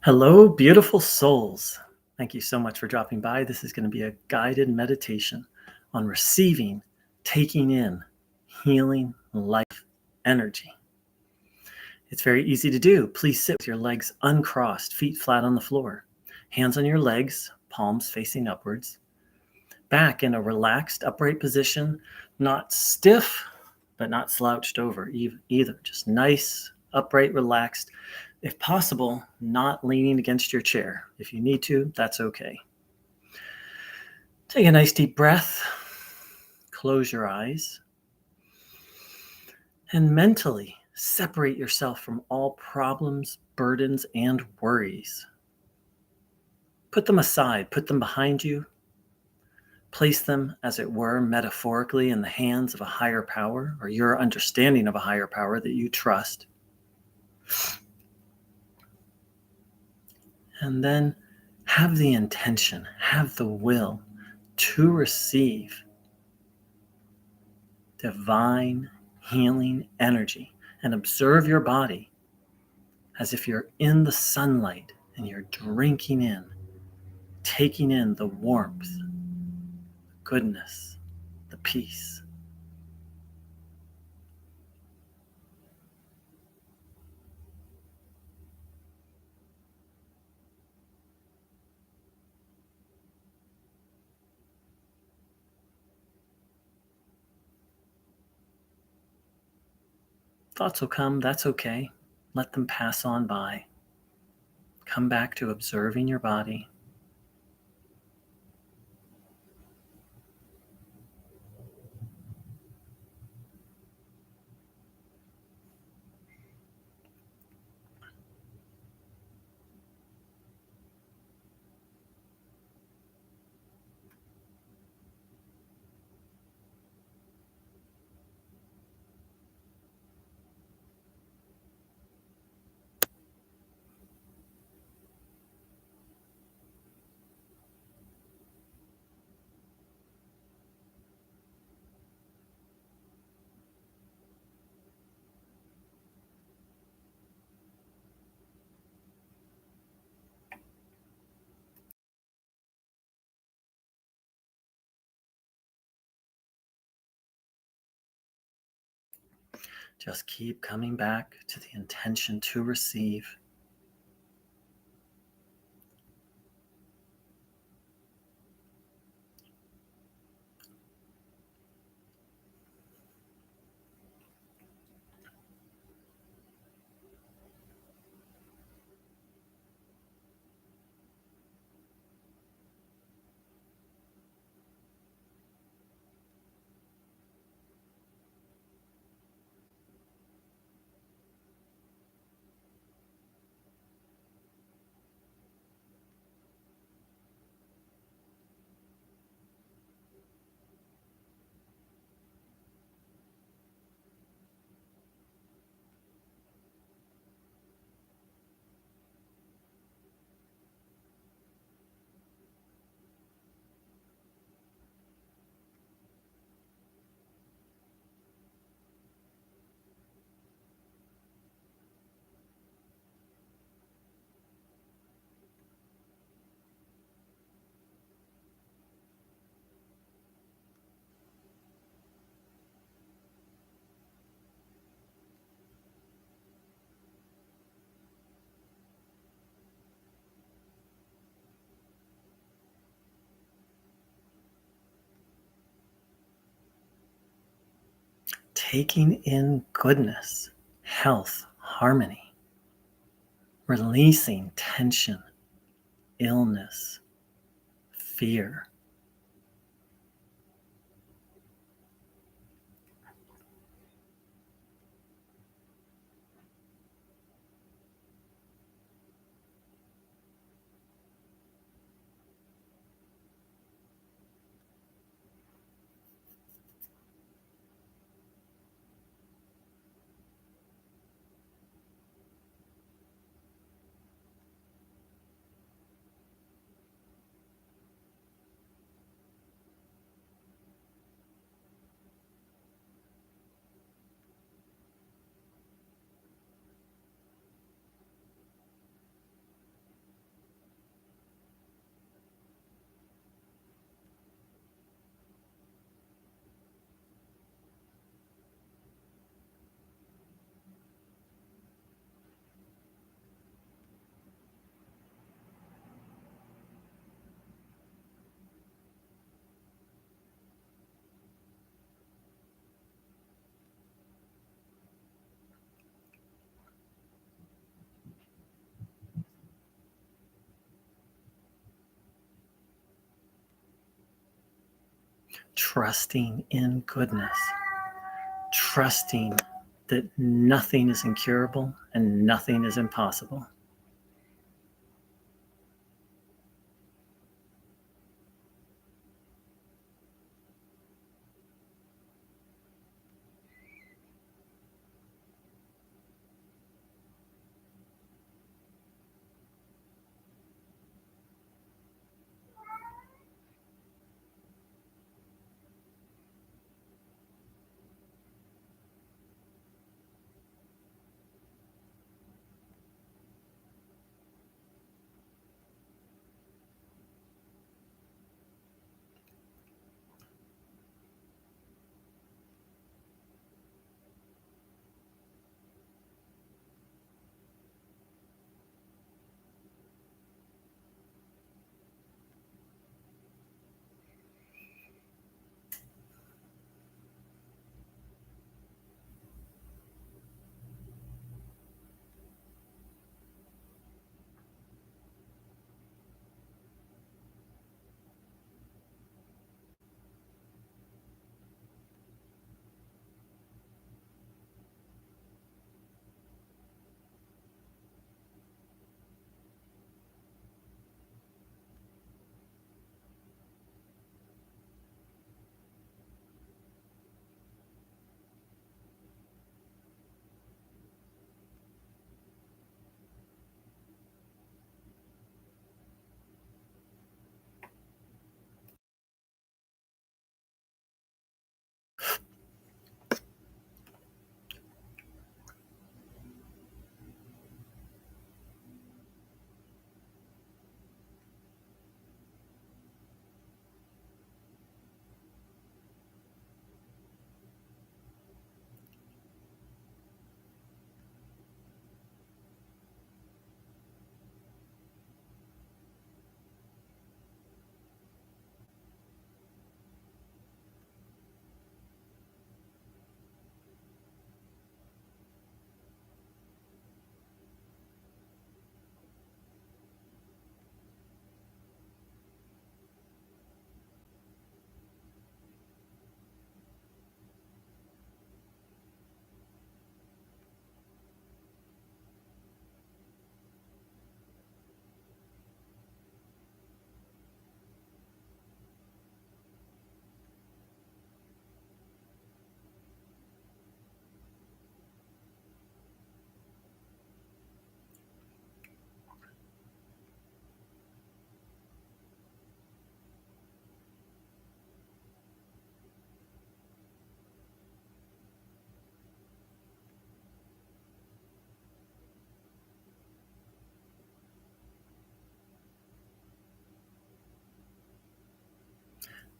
Hello, beautiful souls. Thank you so much for dropping by. This is going to be a guided meditation on receiving, taking in, healing life energy. It's very easy to do. Please sit with your legs uncrossed, feet flat on the floor, hands on your legs, palms facing upwards, back in a relaxed, upright position, not stiff, but not slouched over either. Just nice, upright, relaxed. If possible, not leaning against your chair. If you need to, that's okay. Take a nice deep breath. Close your eyes. And mentally separate yourself from all problems, burdens, and worries. Put them aside. Put them behind you. Place them, as it were, metaphorically in the hands of a higher power or your understanding of a higher power that you trust. And then have the intention, have the will to receive divine healing energy and observe your body as if you're in the sunlight and you're drinking in, taking in the warmth, the goodness, the peace. Thoughts will come, that's okay. Let them pass on by. Come back to observing your body. Just keep coming back to the intention to receive. Taking in goodness, health, harmony, releasing tension, illness, fear. trusting in goodness, trusting that nothing is incurable and nothing is impossible.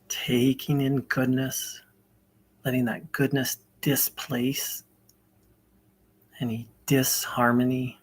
Taking in goodness, letting that goodness displace any disharmony.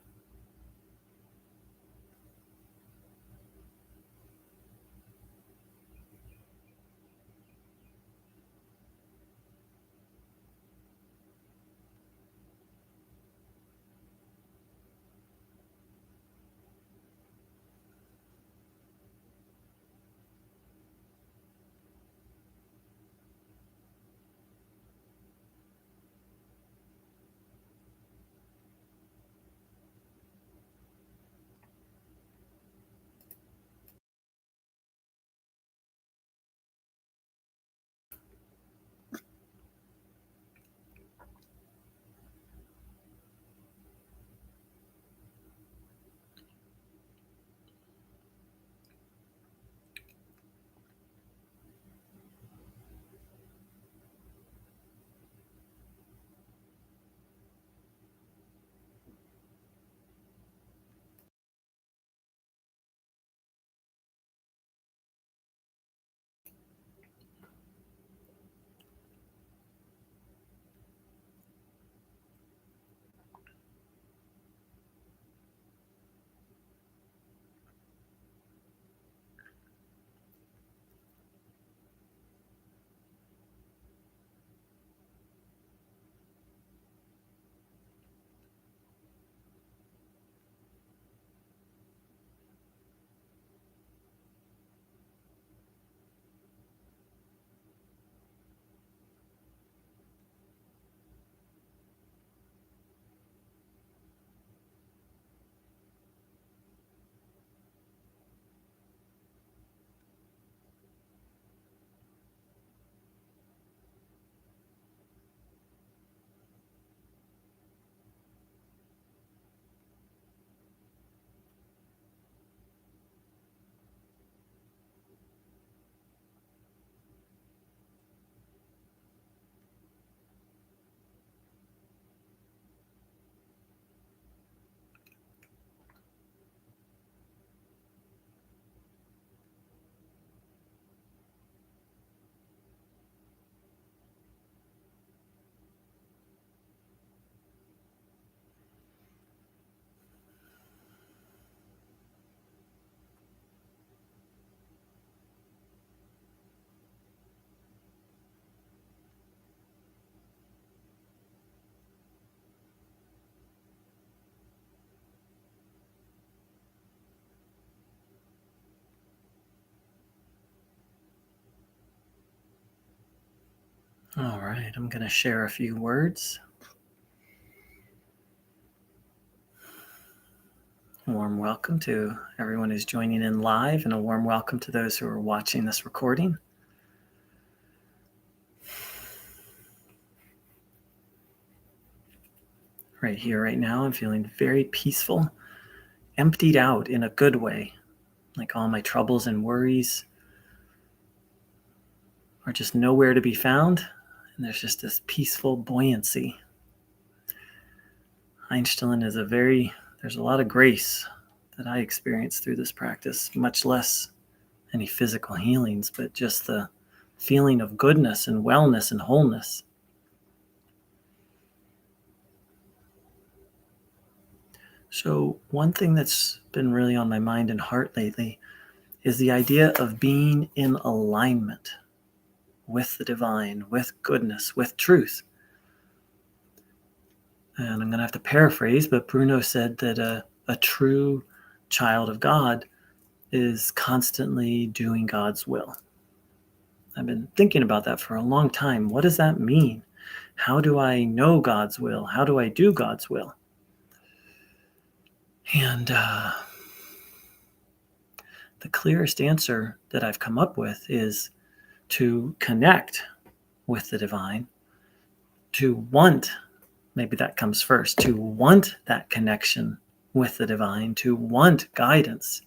All right, I'm going to share a few words. A warm welcome to everyone who's joining in live, and a warm welcome to those who are watching this recording. Right here, right now, I'm feeling very peaceful, emptied out in a good way, like all my troubles and worries are just nowhere to be found, and there's just this peaceful buoyancy. Einstein is there's a lot of grace that I experience through this practice, much less any physical healings, but just the feeling of goodness and wellness and wholeness. So one thing that's been really on my mind and heart lately is the idea of being in alignment with the divine, with goodness, with truth. And I'm going to have to paraphrase, but Bruno said that a true child of God is constantly doing God's will. I've been thinking about that for a long time. What does that mean? How do I know God's will? How do I do God's will? And the clearest answer that I've come up with is to connect with the divine, to want, maybe that comes first, to want that connection with the divine, to want guidance.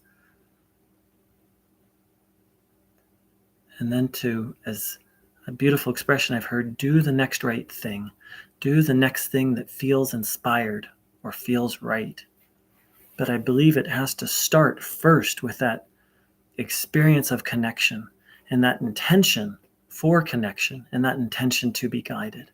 And then to, as a beautiful expression I've heard, do the next right thing. Do the next thing that feels inspired or feels right. But I believe it has to start first with that experience of connection and that intention for connection and that intention to be guided.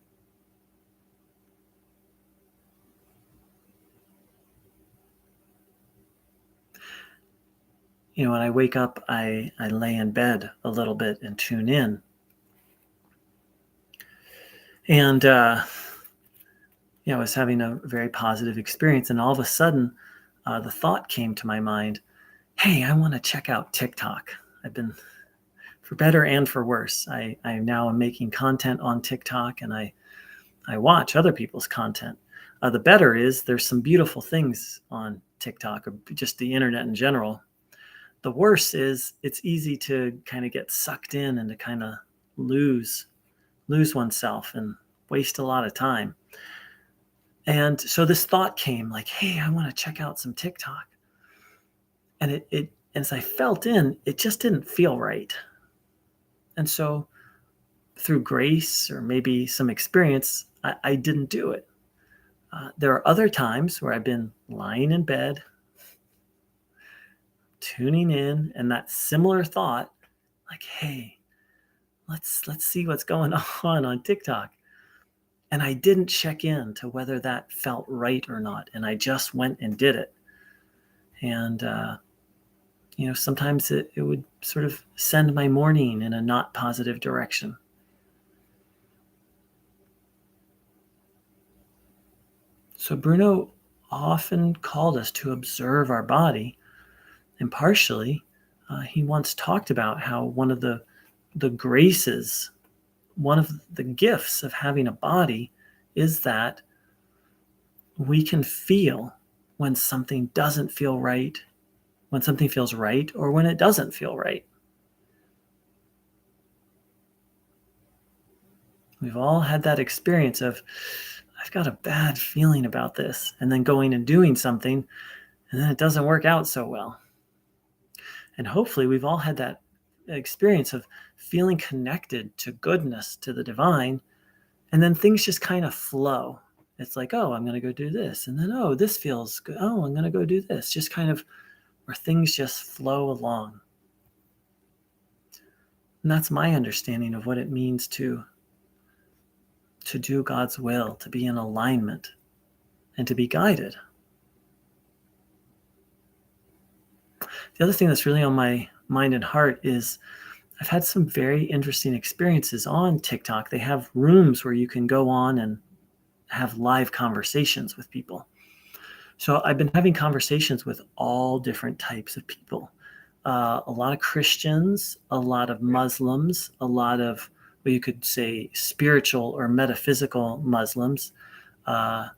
When I wake up, I lay in bed a little bit and tune in. And, I was having a very positive experience. And all of a sudden, the thought came to my mind, hey, I want to check out TikTok. I've been, for better and for worse, I now am making content on TikTok, and I watch other people's content. The better is there's some beautiful things on TikTok, or just the internet in general. The worse is it's easy to kind of get sucked in and to kind of lose oneself and waste a lot of time. And so this thought came like, hey, I want to check out some TikTok. And it as I felt in, it just didn't feel right. And so through grace or maybe some experience, I didn't do it. There are other times where I've been lying in bed, tuning in, and that similar thought, like, hey, let's see what's going on TikTok. And I didn't check in to whether that felt right or not. And I just went and did it. And, sometimes it would sort of send my morning in a not positive direction. So Bruno often called us to observe our body. And partially, he once talked about how one of the graces, one of the gifts of having a body is that we can feel when something doesn't feel right, when something feels right, or when it doesn't feel right. We've all had that experience of, I've got a bad feeling about this, and then going and doing something, and then it doesn't work out so well. And hopefully we've all had that experience of feeling connected to goodness, to the divine, and then things just kind of flow. It's like, oh, I'm going to go do this. And then, oh, this feels good. Oh, I'm going to go do this. Just kind of where things just flow along. And that's my understanding of what it means to do God's will, to be in alignment, and to be guided. The other thing that's really on my mind and heart is I've had some very interesting experiences on TikTok. They have rooms where you can go on and have live conversations with people. So I've been having conversations with all different types of people. A lot of Christians, a lot of Muslims, a lot of you could say spiritual or metaphysical Muslims, uh,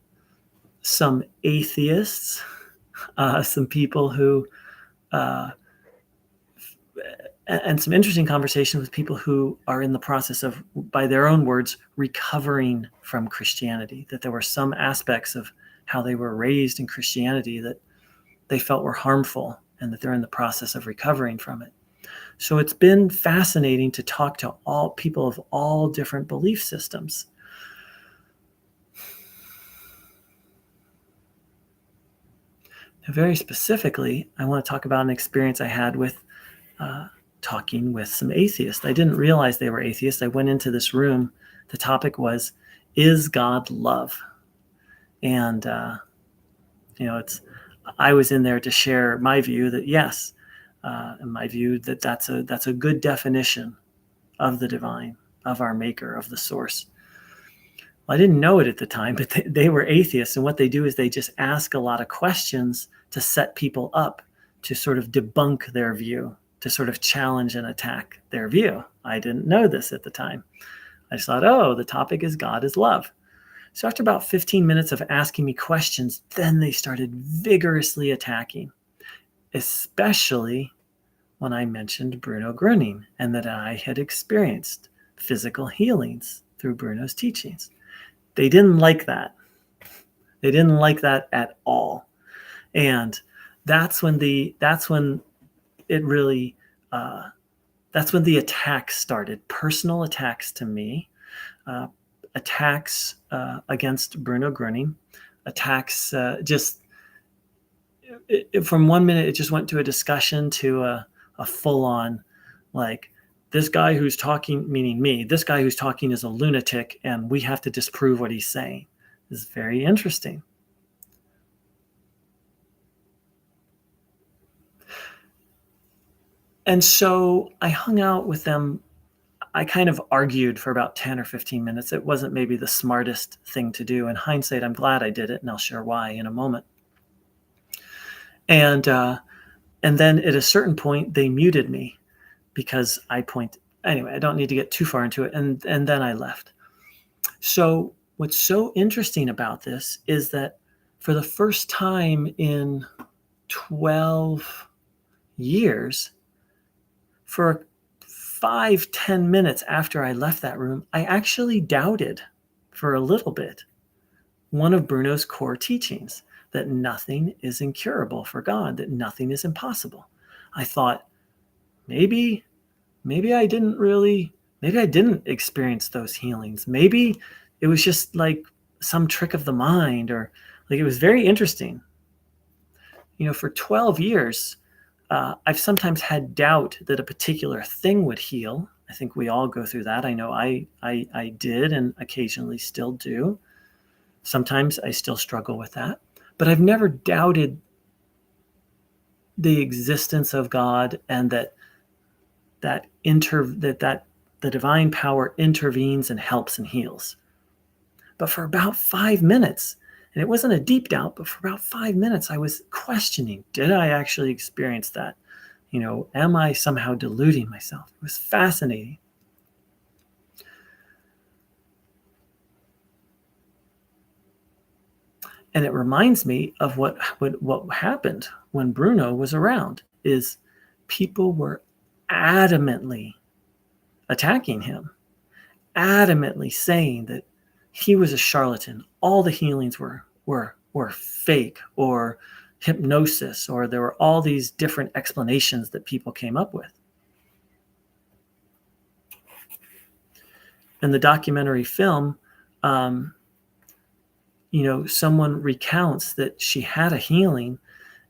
some atheists, some people who, uh, and some interesting conversations with people who are in the process of, by their own words, recovering from Christianity, that there were some aspects of how they were raised in Christianity that they felt were harmful and that they're in the process of recovering from it. So it's been fascinating to talk to all people of all different belief systems. Now, very specifically, I want to talk about an experience I had with talking with some atheists. I didn't realize they were atheists. I went into this room. The topic was, is God love? And, I was in there to share my view that yes, and my view that that's a good definition of the divine, of our maker, of the source. Well, I didn't know it at the time, but they were atheists. And what they do is they just ask a lot of questions to set people up to sort of debunk their view, to sort of challenge and attack their view. I didn't know this at the time. I just thought, oh, the topic is God is love. So after about 15 minutes of asking me questions, then they started vigorously attacking, especially when I mentioned Bruno Groenng and that I had experienced physical healings through Bruno's teachings. They didn't like that. They didn't like that at all. And that's when the attacks started, personal attacks to me, attacks against Bruno Groenng, attacks from 1 minute, it just went to a discussion to a full-on, like, this guy who's talking, meaning me, this guy who's talking is a lunatic and we have to disprove what he's saying. This is very interesting. And so I hung out with them. I kind of argued for about 10 or 15 minutes. It wasn't maybe the smartest thing to do. In hindsight, I'm glad I did it, and I'll share why in a moment. And then at a certain point, they muted me because anyway, I don't need to get too far into it. And then I left. So what's so interesting about this is that for the first time in 12 years, for 5-10 minutes after I left that room, I actually doubted for a little bit one of Bruno's core teachings, that nothing is incurable for God, that nothing is impossible. I thought, maybe I didn't experience those healings. Maybe it was just like some trick of the mind, or like, it was very interesting. For 12 years, I've sometimes had doubt that a particular thing would heal. I think we all go through that. I know I did and occasionally still do. Sometimes I still struggle with that. But I've never doubted the existence of God and that the divine power intervenes and helps and heals. But for about 5 minutes, and it wasn't a deep doubt, but for about 5 minutes, I was questioning, did I actually experience that? Am I somehow deluding myself? It was fascinating. And it reminds me of what happened when Bruno was around, is people were adamantly attacking him, adamantly saying that he was a charlatan. All the healings were fake or hypnosis, or there were all these different explanations that people came up with. In the documentary film, someone recounts that she had a healing,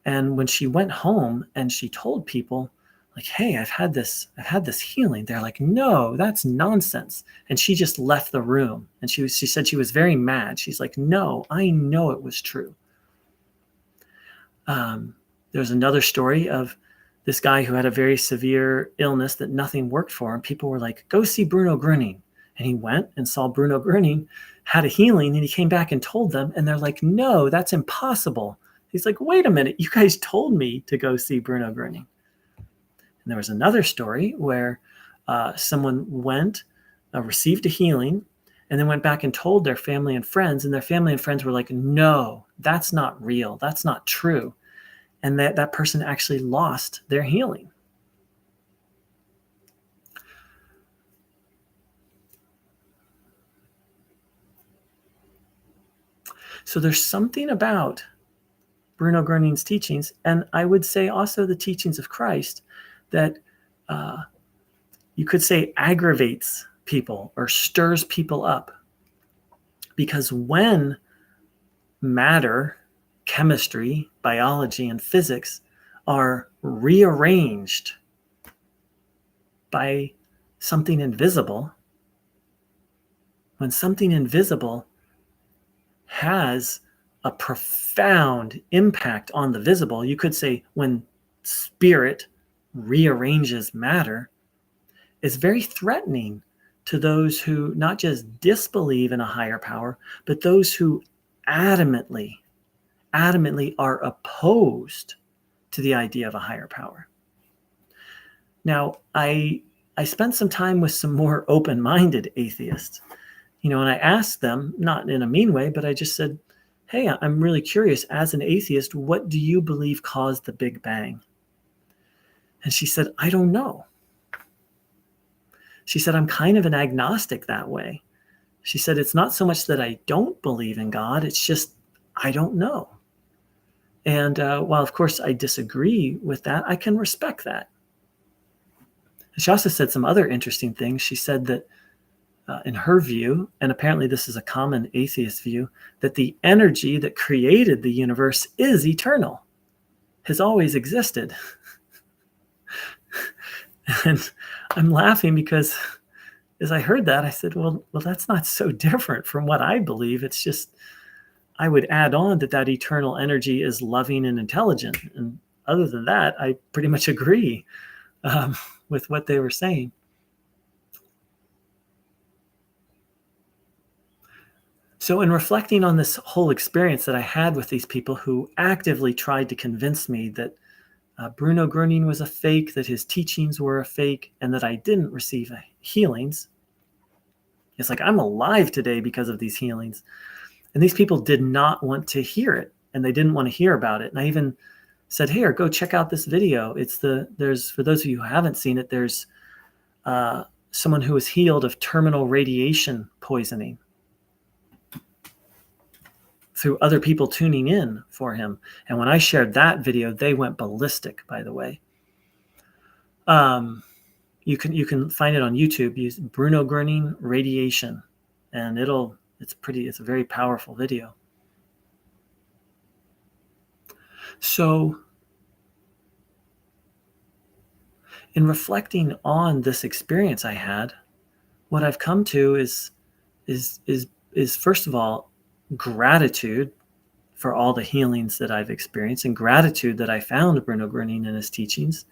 and when she went home and she told people, like, hey, I've had this healing, they're like, no, that's nonsense. And she just left the room, and she said she was very mad. She's like, no, I know it was true. There's another story of this guy who had a very severe illness that nothing worked for him. People were like, go see Bruno Groenng. And he went and saw Bruno Groenng, had a healing, and he came back and told them, and they're like, no, that's impossible. He's like, wait a minute, you guys told me to go see Bruno Groenng. And there was another story where someone went received a healing, and then went back and told their family and friends, and their family and friends were like, no, that's not real. That's not true. And that person actually lost their healing. So there's something about Bruno Groenning's teachings, and I would say also the teachings of Christ, that you could say aggravates people or stirs people up. Because when matter, chemistry, biology, and physics are rearranged by something invisible, when something invisible has a profound impact on the visible, you could say when spirit rearranges matter, it's very threatening to those who not just disbelieve in a higher power, but those who adamantly are opposed to the idea of a higher power. Now, I spent some time with some more open-minded atheists, and I asked them, not in a mean way, but I just said, hey, I'm really curious, as an atheist, what do you believe caused the Big Bang? And she said, I don't know. She said, I'm kind of an agnostic that way. She said, it's not so much that I don't believe in God, it's just I don't know. And while, of course, I disagree with that, I can respect that. And she also said some other interesting things. She said that in her view, and apparently this is a common atheist view, that the energy that created the universe is eternal, has always existed. And I'm laughing because as I heard that, I said, well, that's not so different from what I believe. It's just, I would add on that eternal energy is loving and intelligent. And other than that, I pretty much agree with what they were saying. So in reflecting on this whole experience that I had with these people who actively tried to convince me that Bruno Groenng was a fake, that his teachings were a fake, and that I didn't receive healings. It's like I'm alive today because of these healings. And these people did not want to hear it, and they didn't want to hear about it. And I even said, here, go check out this video. There's for those of you who haven't seen it, there's someone who was healed of terminal radiation poisoning through other people tuning in for him. And when I shared that video, they went ballistic, by the way. You can find it on YouTube. Use Bruno Groenng radiation, and it's a very powerful video. So in reflecting on this experience I had, what I've come to is first of all, gratitude for all the healings that I've experienced, and gratitude that I found Bruno Groenng in his teachings.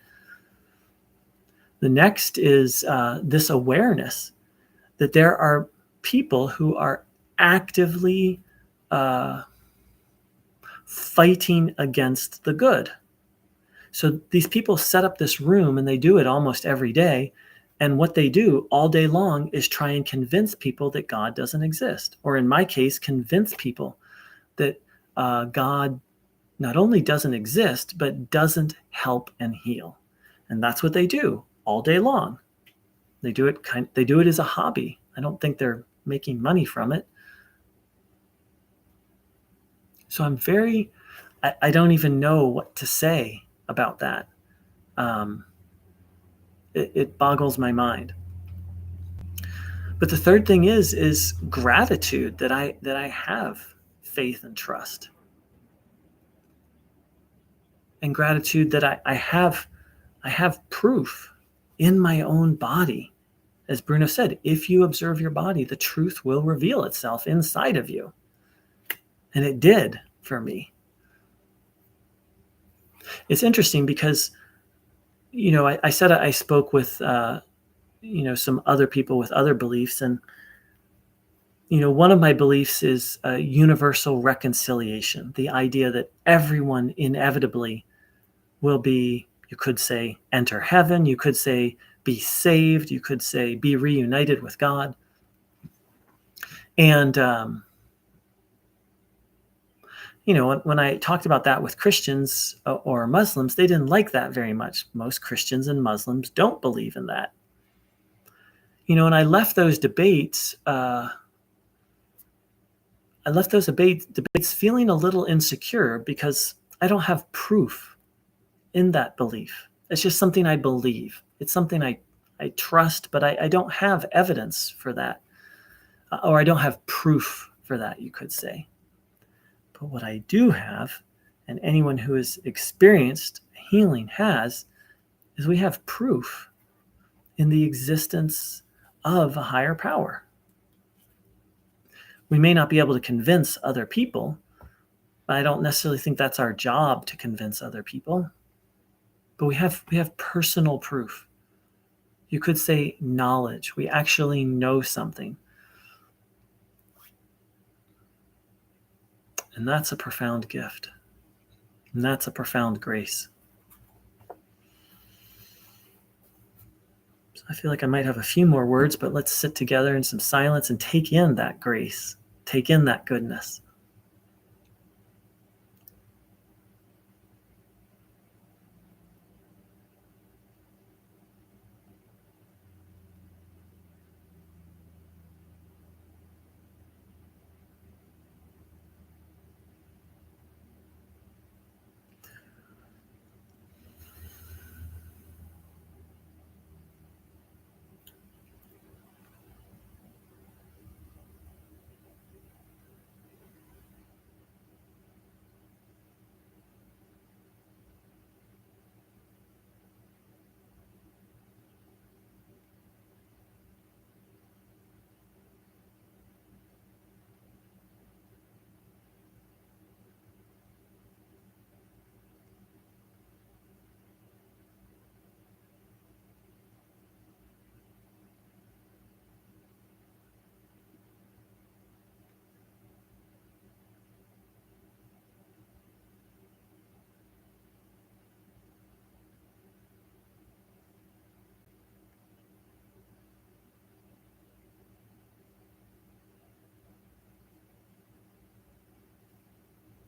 The next is this awareness that there are people who are actively fighting against the good. So these people set up this room, and they do it almost every day. And what they do all day long is try and convince people that God doesn't exist. Or in my case, convince people that God not only doesn't exist, but doesn't help and heal. And that's what they do all day long. They do it as a hobby. I don't think they're making money from it. So I don't even know what to say about that. It boggles my mind. But the third thing is gratitude that I have faith and trust, and gratitude that I have proof in my own body. As Bruno said, if you observe your body, the truth will reveal itself inside of you. And it did for me. It's interesting because, I said I spoke with, some other people with other beliefs. And, one of my beliefs is universal reconciliation, the idea that everyone inevitably will be, you could say, enter heaven. You could say be saved. You could say be reunited with God. And, when I talked about that with Christians or Muslims, they didn't like that very much. Most Christians and Muslims don't believe in that. And I left those debates. Debates feeling a little insecure because I don't have proof in that belief. It's just something I believe. It's something I trust, but I don't have evidence for that, or I don't have proof for that, you could say. But what I do have, and anyone who has experienced healing has, is we have proof in the existence of a higher power. We may not be able to convince other people, but I don't necessarily think that's our job to convince other people. But we have personal proof. You could say knowledge. We actually know something. And that's a profound gift. And that's a profound grace. So I feel like I might have a few more words, but let's sit together in some silence and take in that grace. Take in that goodness.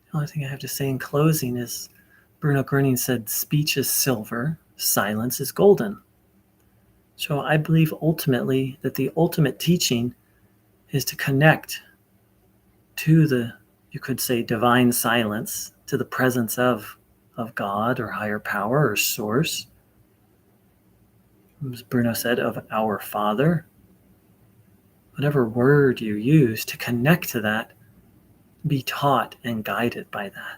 The only thing I have to say in closing is Bruno Groenng said, speech is silver, silence is golden. So I believe ultimately that the ultimate teaching is to connect to the, you could say, divine silence, to the presence of God or higher power or source. As Bruno said, of our Father. Whatever word you use to connect to that, be taught and guided by that.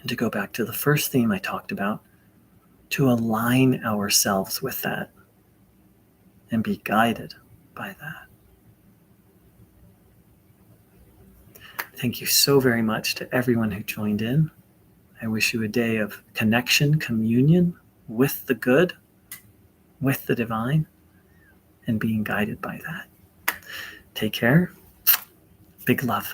And to go back to the first theme I talked about, to align ourselves with that and be guided by that. Thank you so very much to everyone who joined in. I wish you a day of connection, communion with the good, with the divine, and being guided by that. Take care. Big love.